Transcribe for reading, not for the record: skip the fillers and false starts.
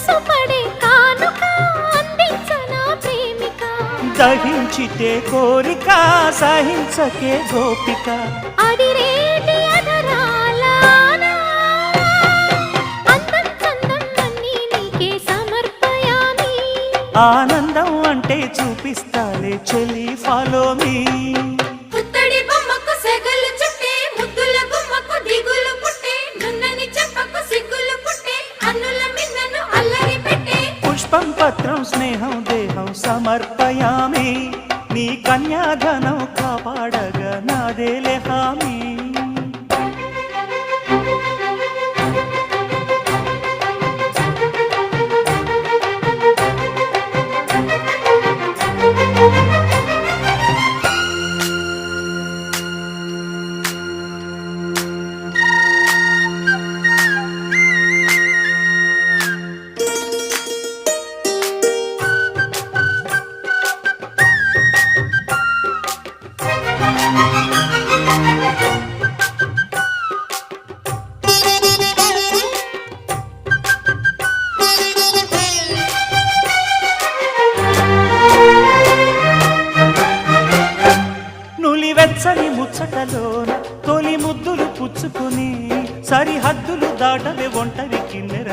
మనసు పడే కానుక అందించనా ప్రేమిక దహించితే కోరిక సహించకే గోపిక అడిరేటి అధరాల అందం చందం అన్నీ నీకే సమర్పయామి ఆనందం అంటే చూపిస్తాలే చెలి ఫాలో మీ పుత్తడి బొమ్మకు సెగలు చుట్టే ముద్దుల గుమ్మకు దిగులు పుట్టే నున్నని చెప్పకు సిగ్గులు పుట్టే అన్నుల మిన్నను అల్లరి పెట్టే పుష్పం పత్రం స్నేహం దేహం సమర్పయామి నీ కన్యాధనం కాపాడగా నాదేలే హామీ వెచ్చని ముచ్చటలోన తొలి ముద్దులు పుచ్చుకొని సరిహద్దులు దాటవే ఒంటరి కిన్నెర